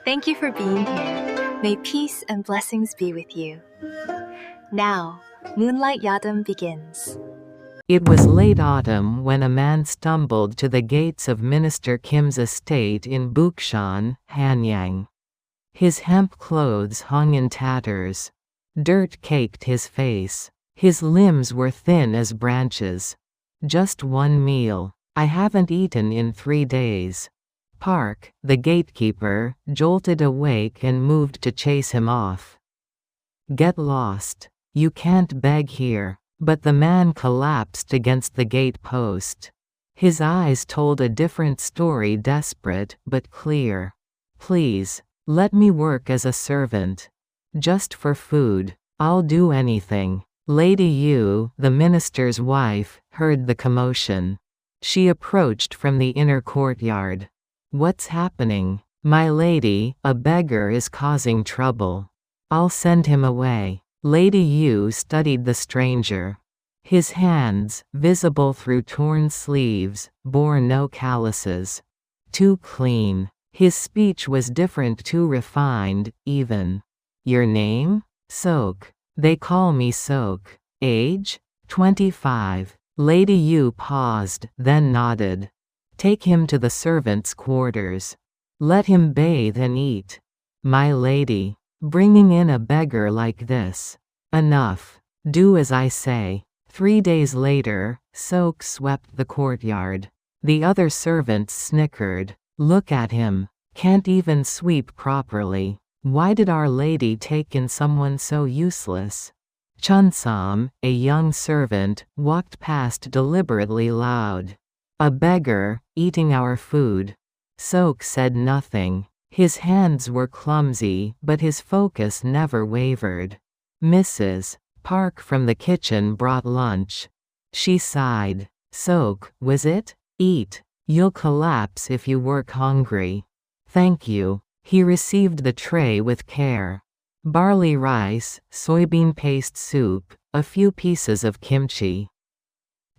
Thank you for being here. May peace and blessings be with you. Now, Moonlight Yadam begins. It was late autumn when a man stumbled to the gates of Minister Kim's estate in Bukshan, Hanyang. His hemp clothes hung in tatters. Dirt caked his face. His limbs were thin as branches. Just one meal. I haven't eaten in 3 days. Park, the gatekeeper, jolted awake and moved to chase him off. Get lost. You can't beg here. But the man collapsed against the gate post. His eyes told a different story, desperate but clear. Please, let me work as a servant. Just for food. I'll do anything. Lady Yu, the minister's wife, heard the commotion. She approached from the inner courtyard. What's happening? My lady, a beggar is causing trouble. I'll send him away. Lady Yu studied the stranger. His hands, visible through torn sleeves, bore no calluses. Too clean. His speech was different, too refined, even. Your name? Sok. They call me Sok. Age? 25. Lady Yu paused, then nodded. Take him to the servants' quarters. Let him bathe and eat. My lady. Bringing in a beggar like this. Enough. Do as I say. 3 days later, Sok swept the courtyard. The other servants snickered. Look at him. Can't even sweep properly. Why did Our Lady take in someone so useless? Chunsam, a young servant, walked past deliberately loud. A beggar, eating our food. Sok said nothing. His hands were clumsy, but his focus never wavered. Mrs. Park from the kitchen brought lunch. She sighed. Sok, was it? Eat. You'll collapse if you work hungry. Thank you. He received the tray with care. Barley rice, soybean paste soup, a few pieces of kimchi.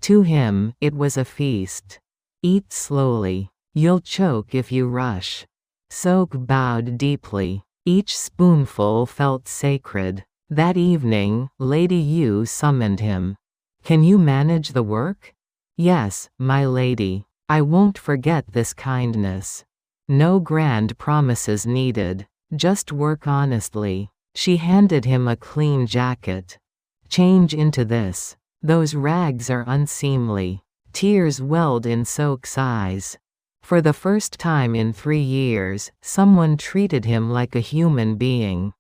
To him, it was a feast. Eat slowly. You'll choke if you rush. Sok bowed deeply. Each spoonful felt sacred. That evening, Lady Yu summoned him. Can you manage the work? Yes, my lady. I won't forget this kindness. No grand promises needed. Just work honestly. She handed him a clean jacket. Change into this. Those rags are unseemly. Tears welled in Sok's eyes. For the first time in 3 years, someone treated him like a human being.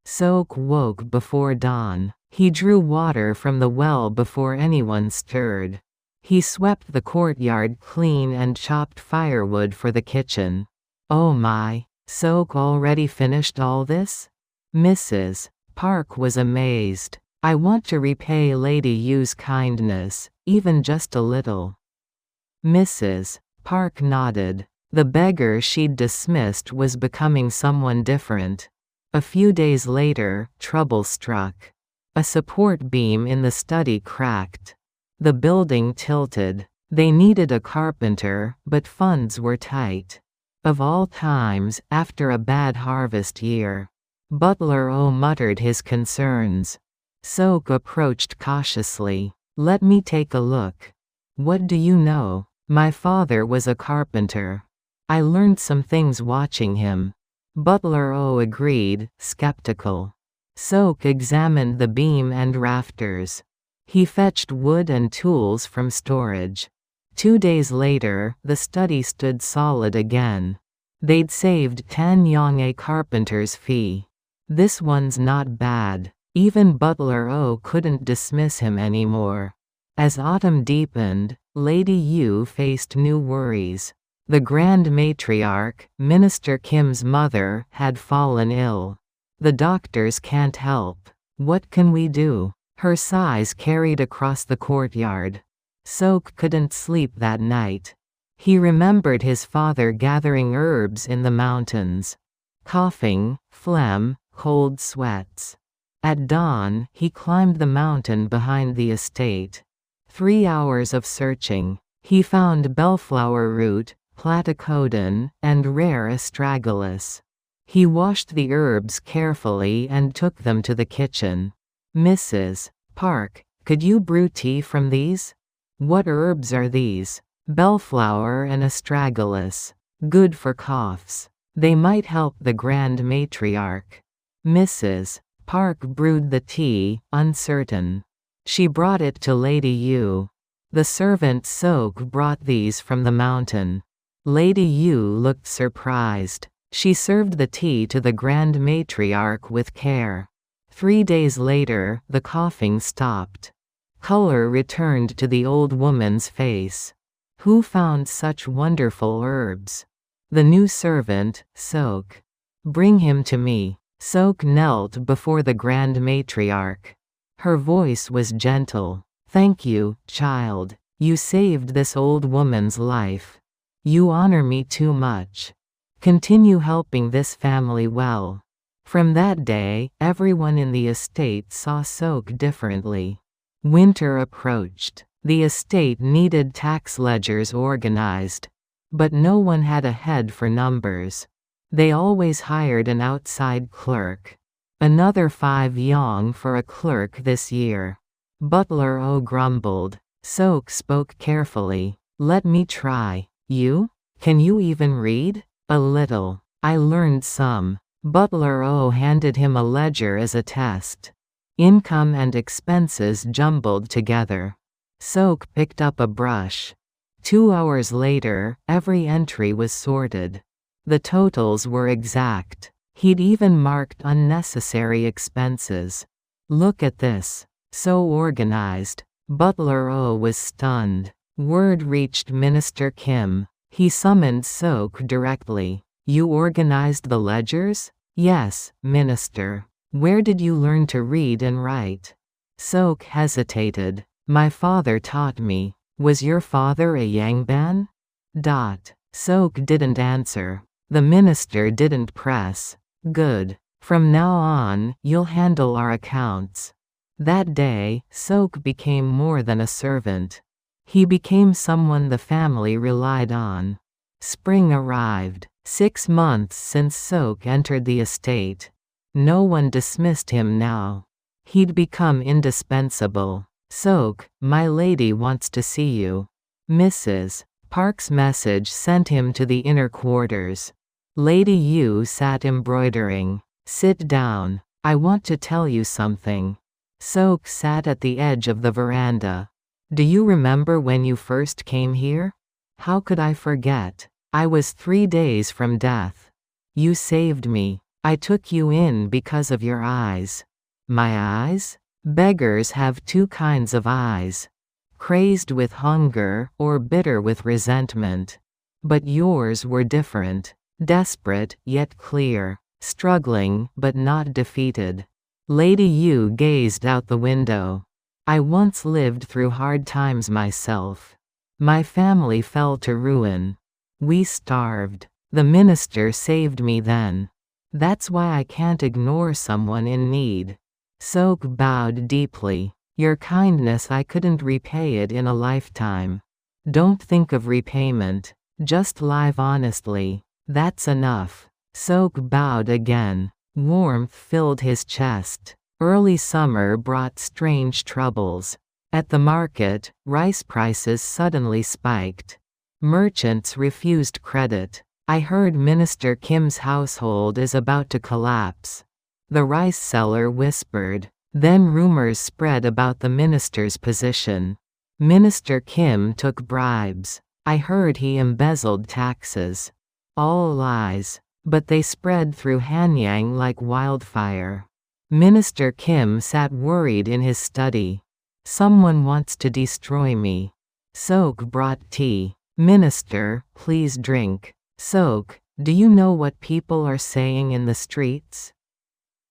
Sok woke before dawn. He drew water from the well before anyone stirred. He swept the courtyard clean and chopped firewood for the kitchen. Oh my, Sok already finished all this? Mrs. Park was amazed. I want to repay Lady Yu's kindness, even just a little. Mrs. Park nodded. The beggar she'd dismissed was becoming someone different. A few days later, trouble struck. A support beam in the study cracked. The building tilted. They needed a carpenter, but funds were tight. Of all times, after a bad harvest year. Butler O muttered his concerns. Sok approached cautiously. Let me take a look. What do you know? My father was a carpenter. I learned some things watching him. Butler O agreed, skeptical. Sok examined the beam and rafters. He fetched wood and tools from storage. 2 days later, the study stood solid again. They'd saved 10 yang a carpenter's fee. This one's not bad. Even Butler O couldn't dismiss him anymore. As autumn deepened, Lady Yu faced new worries. The Grand Matriarch, Minister Kim's mother, had fallen ill. The doctors can't help. What can we do? Her sighs carried across the courtyard. Sok couldn't sleep that night. He remembered his father gathering herbs in the mountains. Coughing, phlegm, cold sweats. At dawn, he climbed the mountain behind the estate. 3 hours of searching. He found bellflower root, platycodon, and rare astragalus. He washed the herbs carefully and took them to the kitchen. "Mrs. Park, could you brew tea from these?" "What herbs are these?" "Bellflower and astragalus. Good for coughs. They might help the grand matriarch." Mrs. Park brewed the tea, uncertain. She brought it to Lady Yu. The servant Soak brought these from the mountain. Lady Yu looked surprised. She served the tea to the grand matriarch with care. 3 days later, the coughing stopped. Color returned to the old woman's face. "Who found such wonderful herbs?" "The new servant, Soak." "Bring him to me." Soak knelt before the grand matriarch. Her voice was gentle. "Thank you, child. You saved this old woman's life. You honor me too much. Continue helping this family well." From that day, everyone in the estate saw Soak differently. Winter approached. The estate needed tax ledgers organized. But no one had a head for numbers. They always hired an outside clerk. "Another 5 yong for a clerk this year." Butler O grumbled. Soak spoke carefully. "Let me try. You? Can you even read?" "A little. I learned some." Butler O handed him a ledger as a test. Income and expenses jumbled together. Soak picked up a brush. 2 hours later, every entry was sorted. The totals were exact. He'd even marked unnecessary expenses. "Look at this. So organized." Butler O was stunned. Word reached Minister Kim. He summoned Soak directly. "You organized the ledgers?" "Yes, Minister." "Where did you learn to read and write?" Soak hesitated. "My father taught me." "Was your father a Yangban?" Soak didn't answer. The minister didn't press. "Good. From now on, you'll handle our accounts." That day, Soak became more than a servant. He became someone the family relied on. Spring arrived. 6 months since Soak entered the estate. No one dismissed him now. He'd become indispensable. "Soak, my lady wants to see you." Mrs. Park's message sent him to the inner quarters. Lady Yu sat embroidering. "Sit down. I want to tell you something." Soak sat at the edge of the veranda. "Do you remember when you first came here?" "How could I forget? I was 3 days from death. You saved me. I took you in because of your eyes." "My eyes?" "Beggars have 2 kinds of eyes. Crazed with hunger, or bitter with resentment. But yours were different. Desperate, yet clear. Struggling, but not defeated." Lady Yu gazed out the window. "I once lived through hard times myself. My family fell to ruin. We starved. The minister saved me then. That's why I can't ignore someone in need." Soak bowed deeply. "Your kindness, I couldn't repay it in a lifetime. Don't think of repayment. Just live honestly. That's enough." Soak bowed again. Warmth filled his chest. Early summer brought strange troubles. At the market, rice prices suddenly spiked. Merchants refused credit. "I heard Minister Kim's household is about to collapse." The rice seller whispered. Then rumors spread about the minister's position. Minister Kim took bribes. "I heard he embezzled taxes." All lies. But they spread through Hanyang like wildfire. Minister Kim sat worried in his study. "Someone wants to destroy me." Soak brought tea. "Minister, please drink." "Soak, do you know what people are saying in the streets?"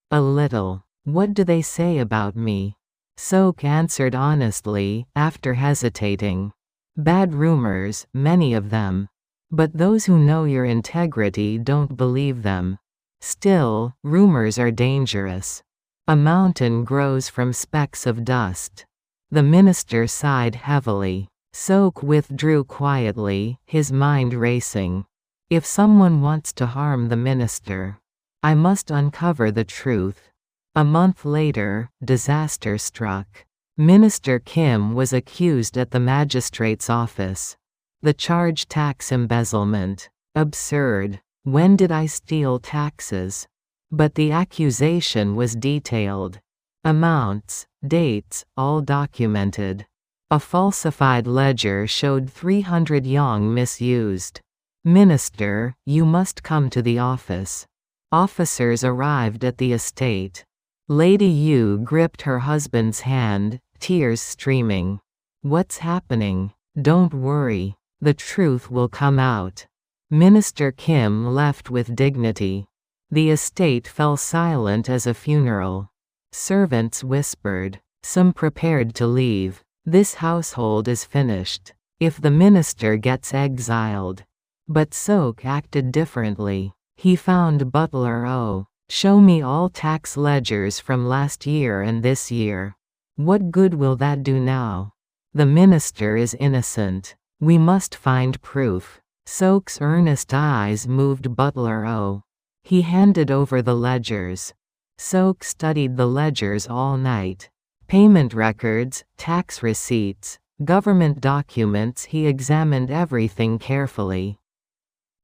"A little." "What do they say about me?" Soak answered honestly, after hesitating. "Bad rumors, many of them. But those who know your integrity don't believe them. Still, rumors are dangerous. A mountain grows from specks of dust." The minister sighed heavily. Soak withdrew quietly, his mind racing. If someone wants to harm the minister, I must uncover the truth. A month later, disaster struck. Minister Kim was accused at the magistrate's office. The charge tax embezzlement. Absurd. When did I steal taxes? But the accusation was detailed. Amounts, dates, all documented. A falsified ledger showed 300 yuan misused. Minister, you must come to the office. Officers arrived at the estate. Lady Yu gripped her husband's hand, tears streaming. What's happening? Don't worry. The truth will come out. Minister Kim left with dignity. The estate fell silent as a funeral. Servants whispered. Some prepared to leave. This household is finished. If the minister gets exiled. But Sok acted differently. He found Butler O. Show me all tax ledgers from last year and this year. What good will that do now? The minister is innocent. We must find proof. Sok's earnest eyes moved Butler O. He handed over the ledgers. Sok studied the ledgers all night. Payment records, tax receipts, government documents. He examined everything carefully.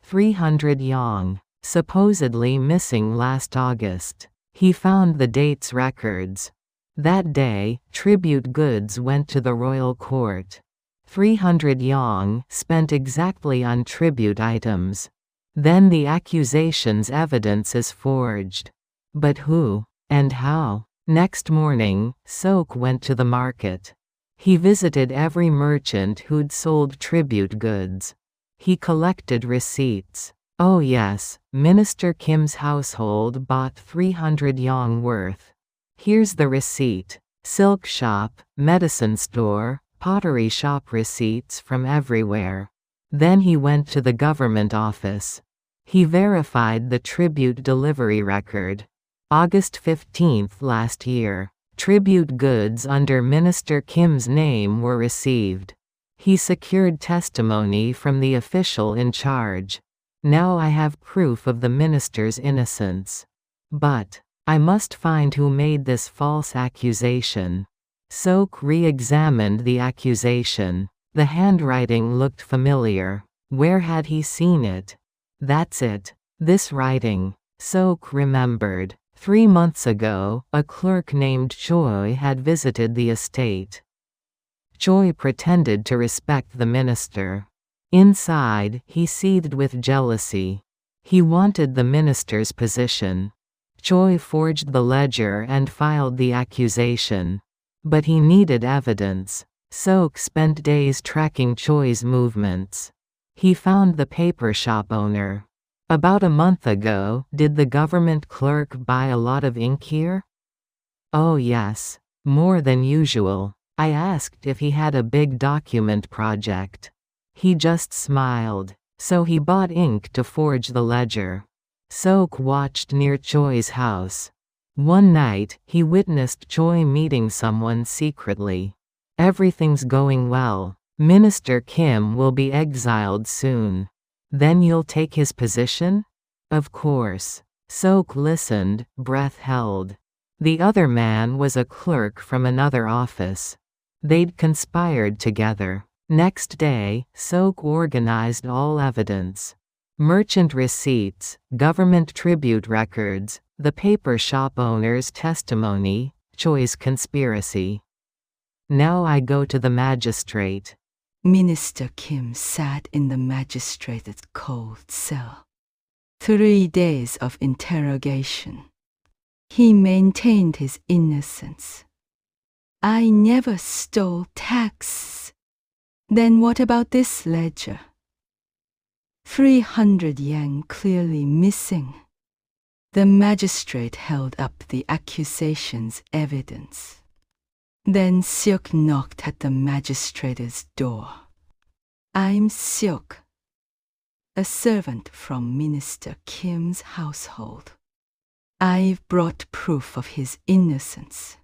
300 yuan. Supposedly missing last August. He found the date's records. That day, tribute goods went to the royal court. 300 yuan spent exactly on tribute items. Then the accusation's evidence is forged. But who? And how? Next morning, Sok went to the market. He visited every merchant who'd sold tribute goods. He collected receipts. Oh yes, Minister Kim's household bought 300 yuan worth. Here's the receipt. Silk shop, medicine store, pottery shop, receipts from everywhere. Then he went to the government office. He verified the tribute delivery record. August 15th last year. Tribute goods under Minister Kim's name were received. He secured testimony from the official in charge. Now I have proof of the minister's innocence. But I must find who made this false accusation. Sok re-examined the accusation. The handwriting looked familiar. Where had he seen it? That's it. This writing. Sok remembered. 3 months ago, a clerk named Choi had visited the estate. Choi pretended to respect the minister. Inside, he seethed with jealousy. He wanted the minister's position. Choi forged the ledger and filed the accusation. But he needed evidence. Sok spent days tracking Choi's movements. He found the paper shop owner. About a month ago, did the government clerk buy a lot of ink here? Oh yes. More than usual. I asked if he had a big document project. He just smiled. So he bought ink to forge the ledger. Sok watched near Choi's house. One night, he witnessed Choi meeting someone secretly. Everything's going well. Minister Kim will be exiled soon. Then you'll take his position? Of course. Sok listened, breath held. The other man was a clerk from another office. They'd conspired together. Next day, Sok organized all evidence. Merchant receipts, government tribute records, the paper shop owner's testimony, Choi's conspiracy. Now I go to the magistrate. Minister Kim sat in the magistrate's cold cell. 3 days of interrogation. He maintained his innocence. I never stole tax. Then what about this ledger? 300 yuan clearly missing. The magistrate held up the accusation's evidence. Then Seok knocked at the magistrate's door. I'm Seok, a servant from Minister Kim's household. I've brought proof of his innocence.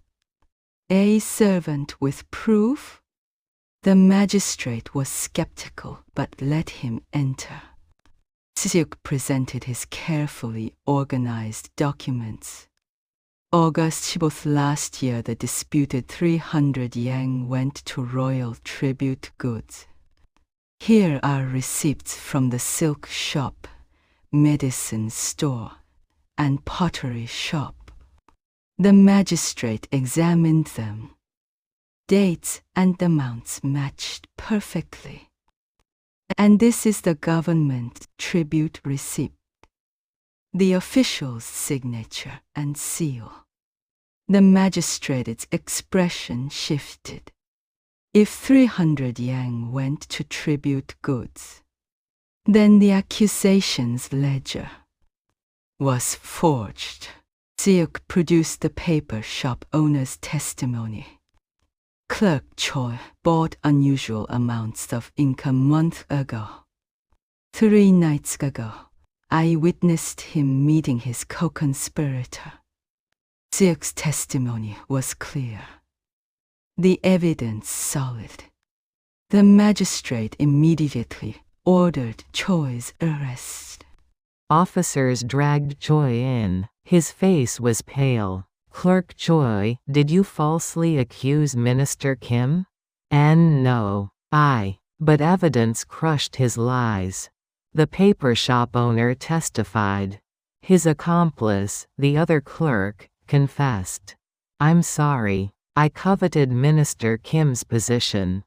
A servant with proof? The magistrate was skeptical but let him enter. Seok presented his carefully organized documents. August 15th last year, the disputed 300 yang went to royal tribute goods. Here are receipts from the silk shop, medicine store, and pottery shop. The magistrate examined them. Dates and amounts matched perfectly. And this is the government tribute receipt. The official's signature and seal. The magistrate's expression shifted. If 300 yang went to tribute goods, then the accusation's ledger was forged. Seok produced the paper shop owner's testimony. Clerk Choi bought unusual amounts of ink a month ago. 3 nights ago, I witnessed him meeting his co-conspirator. Seok's testimony was clear. The evidence solid. The magistrate immediately ordered Choi's arrest. Officers dragged Choi in. His face was pale. Clerk Choi, did you falsely accuse Minister Kim? And no. But evidence crushed his lies. The paper shop owner testified. His accomplice, the other clerk, confessed. I'm sorry. I coveted Minister Kim's position.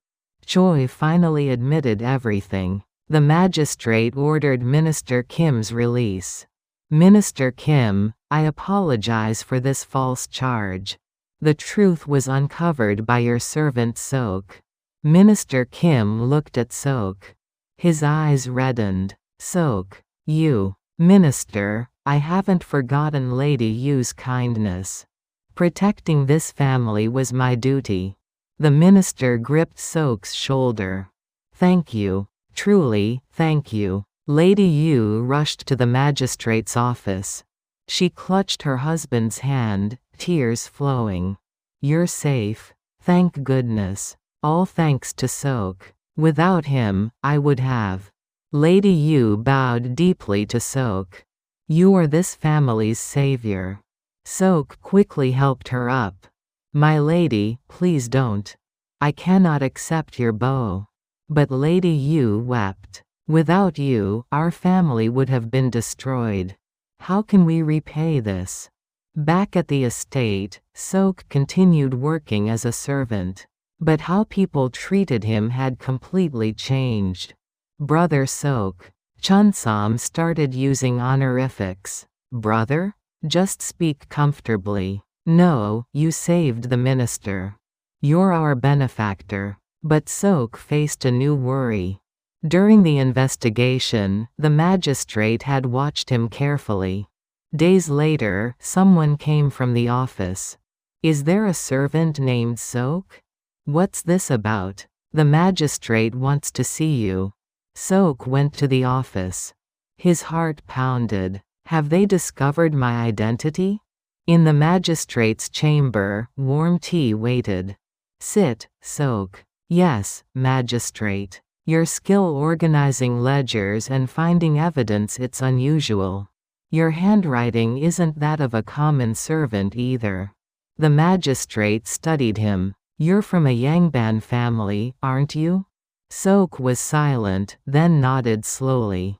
Choi finally admitted everything. The magistrate ordered Minister Kim's release. Minister Kim, I apologize for this false charge. The truth was uncovered by your servant Seok. Minister Kim looked at Seok. His eyes reddened. Seok, you, Minister, I haven't forgotten Lady Yu's kindness. Protecting this family was my duty. The minister gripped Seok's shoulder. Thank you. Truly, thank you. Lady Yu rushed to the magistrate's office. She clutched her husband's hand, tears flowing. You're safe. Thank goodness. All thanks to Seok. Without him, I would have. Lady Yu bowed deeply to Seok. You are this family's savior. Seok quickly helped her up. My lady, please don't. I cannot accept your bow. But Lady Yu wept. Without you, our family would have been destroyed. How can we repay this? Back at the estate, Seok continued working as a servant. But how people treated him had completely changed. Brother Seok. Chunsam started using honorifics. Brother? Just speak comfortably. No, you saved the minister. You're our benefactor. But Seok faced a new worry. During the investigation, the magistrate had watched him carefully. Days later, someone came from the office. Is there a servant named Seok? What's this about? The magistrate wants to see you. Seok went to the office. His heart pounded. Have they discovered my identity? In the magistrate's chamber, warm tea waited. Sit, Seok. Yes, magistrate. Your skill organizing ledgers and finding evidence, it's unusual. Your handwriting isn't that of a common servant either. The magistrate studied him. You're from a Yangban family, aren't you? Seok was silent, then nodded slowly.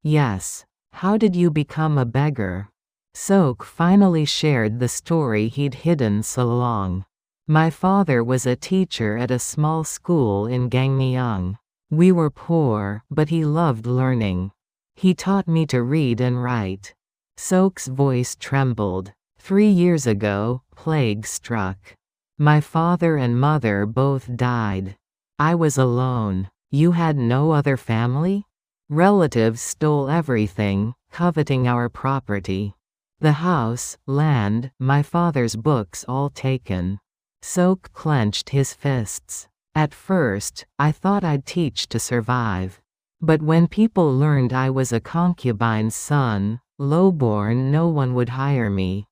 Yes. How did you become a beggar? Seok finally shared the story he'd hidden so long. My father was a teacher at a small school in Gangneung. We were poor, but he loved learning. He taught me to read and write. Seok's voice trembled. 3 years ago, plague struck. My father and mother both died. I was alone. You had no other family? Relatives stole everything, coveting our property. The house, land, my father's books all taken. Seok clenched his fists. At first, I thought I'd teach to survive. But when people learned I was a concubine's son, lowborn, no one would hire me.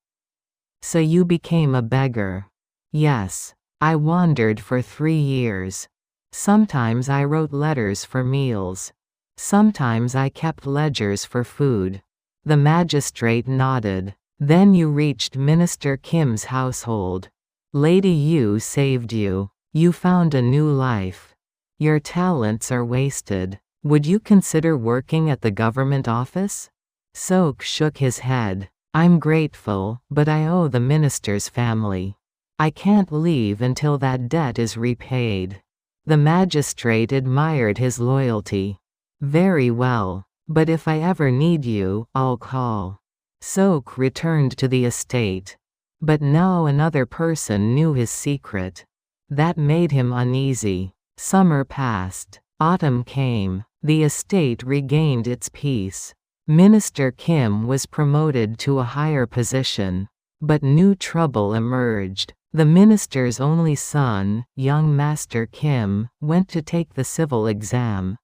So you became a beggar. Yes. I wandered for 3 years. Sometimes I wrote letters for meals. Sometimes I kept ledgers for food. The magistrate nodded. Then you reached Minister Kim's household. Lady Yu saved you. You found a new life. Your talents are wasted. Would you consider working at the government office? Sok shook his head. I'm grateful, but I owe the minister's family. I can't leave until that debt is repaid. The magistrate admired his loyalty. Very well, but if I ever need you, I'll call. Sok returned to the estate. But now another person knew his secret. That made him uneasy. Summer passed. Autumn came. The estate regained its peace. Minister Kim was promoted to a higher position. But new trouble emerged. The minister's only son, young Master Kim, went to take the civil exam.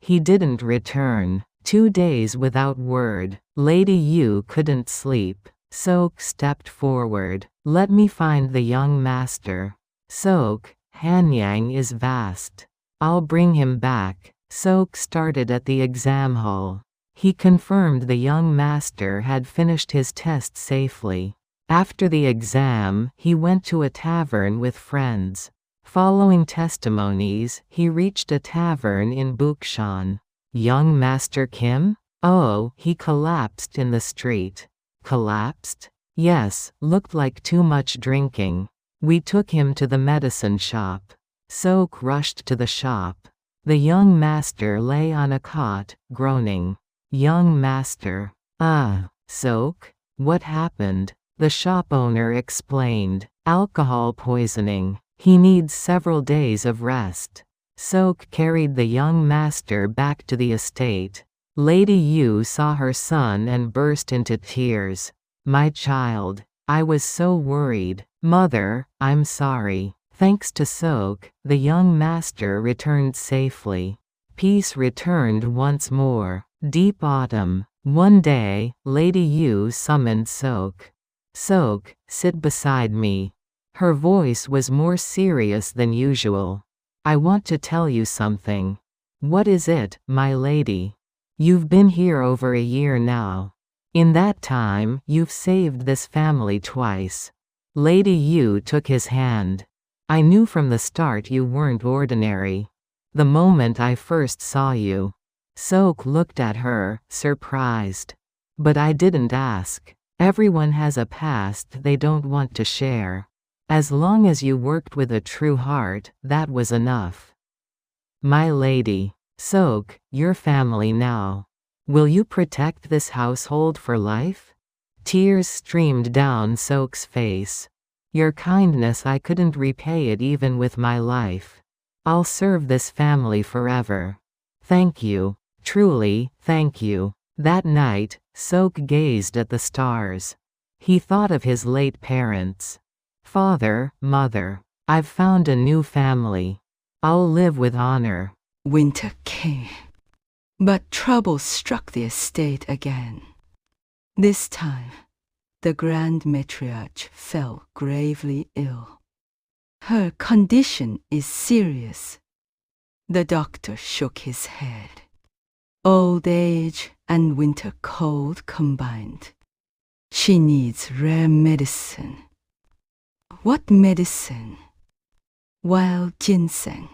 He didn't return. 2 days without word. Lady Yu couldn't sleep. Sok stepped forward. Let me find the young master. Sok, Hanyang is vast. I'll bring him back. Sok started at the exam hall. He confirmed the young master had finished his test safely. After the exam, he went to a tavern with friends. Following testimonies, he reached a tavern in Bukshan. Young Master Kim? Oh, he collapsed in the street. Collapsed? Yes, looked like too much drinking. We took him to the medicine shop. Sok rushed to the shop. The young master lay on a cot, groaning. Young master. Sok? What happened? The shop owner explained. Alcohol poisoning. He needs several days of rest. Sok carried the young master back to the estate. Lady Yu saw her son and burst into tears. My child. I was so worried. Mother, I'm sorry. Thanks to Sok, the young master returned safely. Peace returned once more. Deep autumn. One day, Lady Yu summoned Sok. Sok, sit beside me. Her voice was more serious than usual. I want to tell you something. What is it, my lady? You've been here over a year now. In that time, you've saved this family twice. Lady Yu took his hand. I knew from the start you weren't ordinary. The moment I first saw you. Sok looked at her, surprised. But I didn't ask. Everyone has a past they don't want to share. As long as you worked with a true heart, that was enough. My lady. Sok, your family now. Will you protect this household for life? Tears streamed down Sok's face. Your kindness, I couldn't repay it even with my life. I'll serve this family forever. Thank you. Truly, thank you. That night, Sok gazed at the stars. He thought of his late parents. Father, mother, I've found a new family. I'll live with honor. Winter came. But trouble struck the estate again. This time, the Grand Matriarch fell gravely ill. Her condition is serious. The doctor shook his head. Old age and winter cold combined. She needs rare medicine. What medicine? Wild ginseng.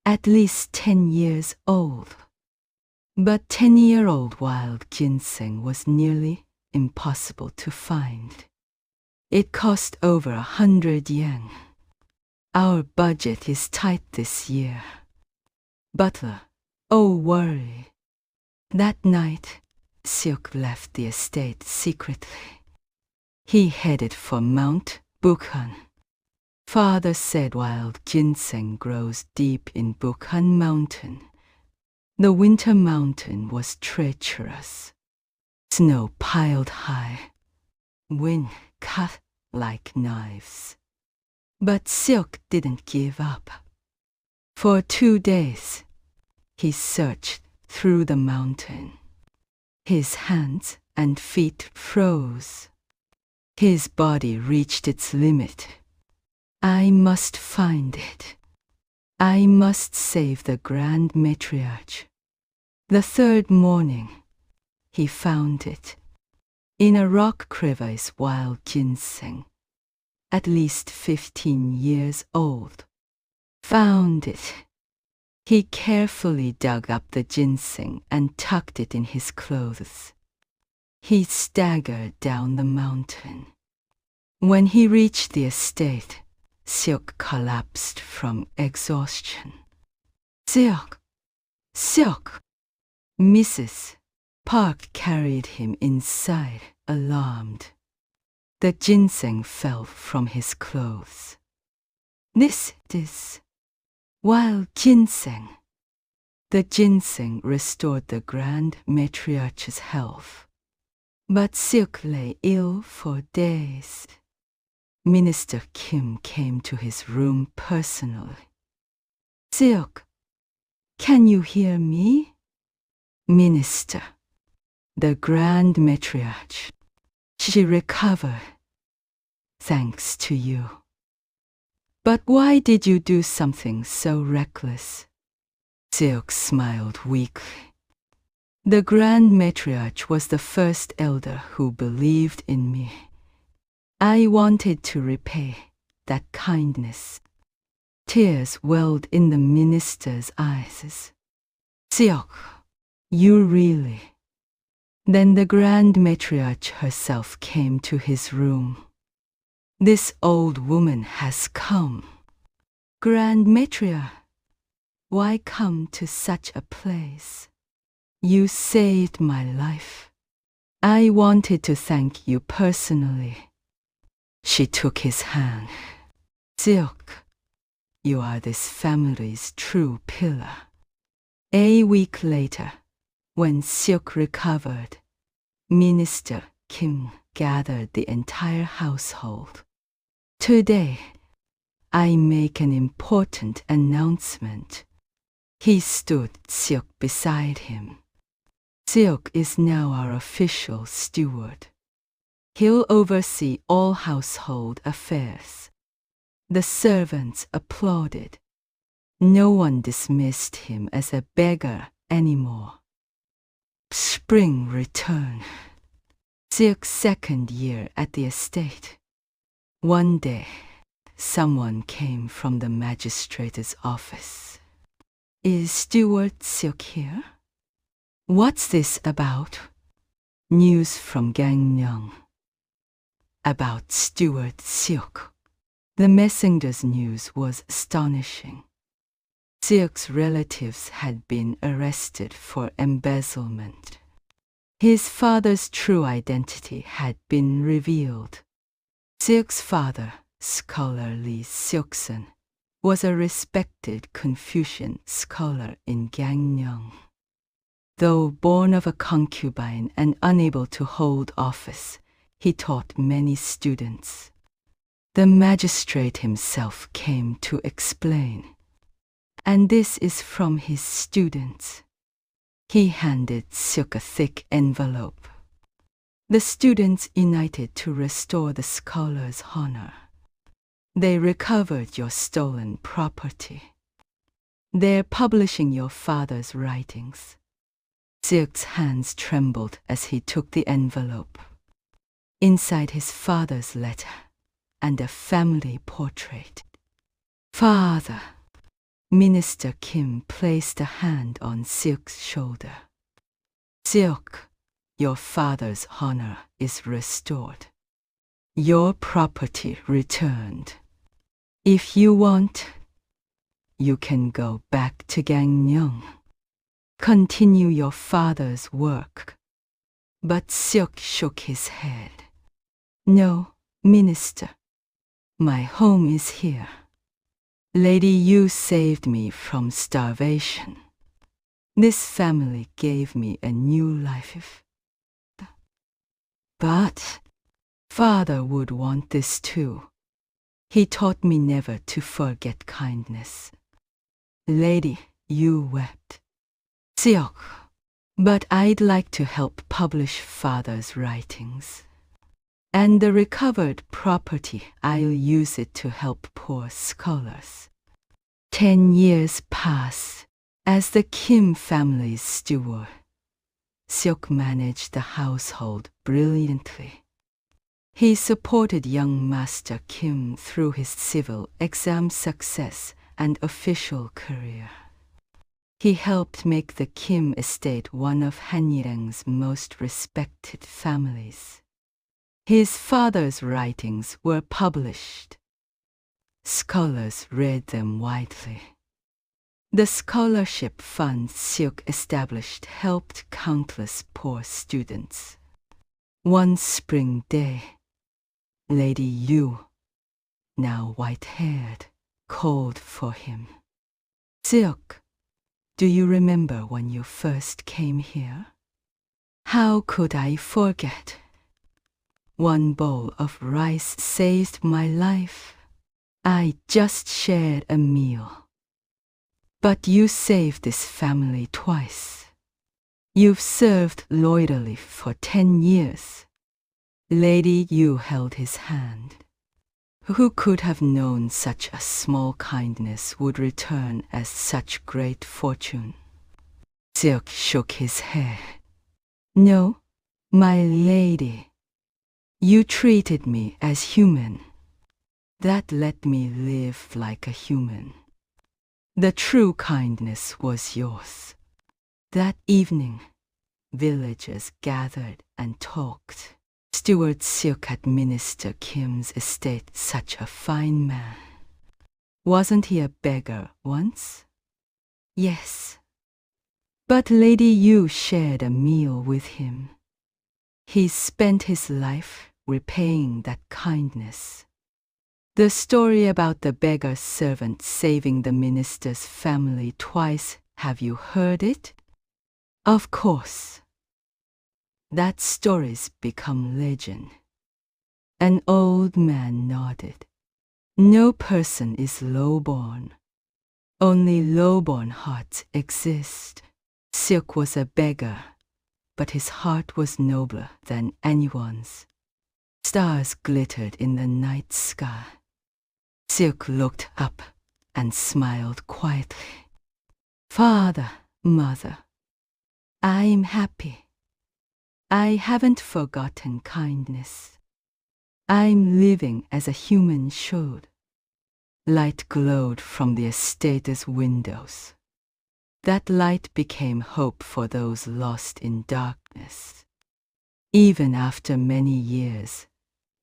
At least 10 years old. But 10-year-old wild ginseng was nearly impossible to find. It cost over 100 yen. Our budget is tight this year. Butler, oh worry. That night, Seok left the estate secretly. He headed for Mount Bukhan. Father said wild ginseng grows deep in Bukhan Mountain. The winter mountain was treacherous. Snow piled high. Wind cut like knives. But Seok didn't give up. For 2 days, he searched through the mountain. His hands and feet froze. His body reached its limit. I must find it. I must save the Grand Matriarch. The third morning, he found it. In a rock crevice, wild ginseng, at least 15 years old. Found it. He carefully dug up the ginseng and tucked it in his clothes. He staggered down the mountain. When he reached the estate, Seok collapsed from exhaustion. Seok! Seok! Mrs. Park carried him inside, alarmed. The ginseng fell from his clothes. This wild ginseng. The ginseng restored the Grand Matriarch's health. But Seok lay ill for days. Minister Kim came to his room personally. Seok, can you hear me? Minister, the Grand Matriarch. She recovered, thanks to you. But why did you do something so reckless? Seok smiled weakly. The Grand Matriarch was the first elder who believed in me. I wanted to repay that kindness. Tears welled in the minister's eyes. Seok, you really... Then the Grand Matriarch herself came to his room. This old woman has come. Grand Matriarch, why come to such a place? You saved my life. I wanted to thank you personally. She took his hand. Seok, you are this family's true pillar. A week later, when Seok recovered, Minister Kim gathered the entire household. Today, I make an important announcement. He stood Seok beside him. Seok is now our official steward. He'll oversee all household affairs. The servants applauded. No one dismissed him as a beggar anymore. Spring returned. Seok's second year at the estate. One day, someone came from the magistrate's office. Is Steward Seok here? What's this about? News from Gangneung. About Steward Seok. The messenger's news was astonishing. Seok's relatives had been arrested for embezzlement. His father's true identity had been revealed. Seok's father, scholar Lee Seoksun, was a respected Confucian scholar in Gangneung. Though born of a concubine and unable to hold office, he taught many students. The magistrate himself came to explain. And this is from his students. He handed Seok a thick envelope. The students united to restore the scholar's honor. They recovered your stolen property. They're publishing your father's writings. Seok's hands trembled as he took the envelope. Inside his father's letter and a family portrait. Father, Minister Kim placed a hand on Seok's shoulder. Seok, your father's honor is restored. Your property returned. If you want, you can go back to Gangneung. Continue your father's work. But Seok shook his head. No, Minister. My home is here. Lady, you saved me from starvation. This family gave me a new life. But Father would want this too. He taught me never to forget kindness. Lady, you wept. Seok, but I'd like to help publish Father's writings. And the recovered property, I'll use it to help poor scholars. 10 years pass. As the Kim family's steward, Seok managed the household brilliantly. He supported young Master Kim through his civil exam success and official career. He helped make the Kim estate one of Hanyirang's most respected families. His father's writings were published. Scholars read them widely. The scholarship fund Seok established helped countless poor students. One spring day, Lady Yu, now white-haired, called for him. "Seok, do you remember when you first came here?" "How could I forget? One bowl of rice saved my life. I just shared a meal. But you saved this family twice. You've served loyally for 10 years. Lady Yu held his hand. Who could have known such a small kindness would return as such great fortune? Seok shook his head. "No, my lady. You treated me as human. That let me live like a human. The true kindness was yours." That evening, villagers gathered and talked. Steward Seok had Minister Kim's estate such a fine man. Wasn't he a beggar once? Yes. But Lady Yu shared a meal with him. He spent his life repaying that kindness. The story about the beggar servant saving the minister's family twice, have you heard it? Of course. That story's become legend. An old man nodded. No person is low-born. Only low-born hearts exist. Seok was a beggar, but his heart was nobler than anyone's. Stars glittered in the night sky. Seok looked up and smiled quietly. "Father, Mother, I'm happy. I haven't forgotten kindness. I'm living as a human should." Light glowed from the estate's windows. That light became hope for those lost in darkness. Even after many years,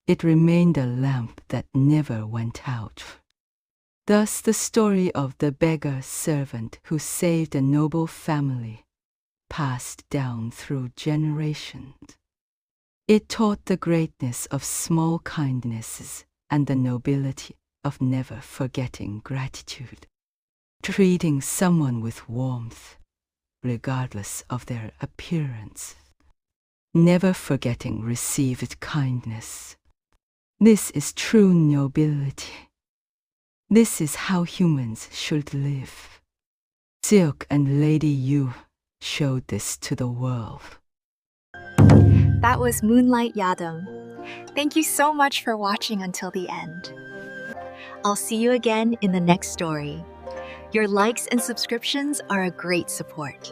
it remained a lamp that never went out. Thus the story of the beggar servant who saved a noble family passed down through generations. It taught the greatness of small kindnesses and the nobility of never forgetting gratitude. Treating someone with warmth, regardless of their appearance. Never forgetting received kindness. This is true nobility. This is how humans should live. Seok and Lady Yu showed this to the world. That was Moonlight Yadam. Thank you so much for watching until the end. I'll see you again in the next story. Your likes and subscriptions are a great support.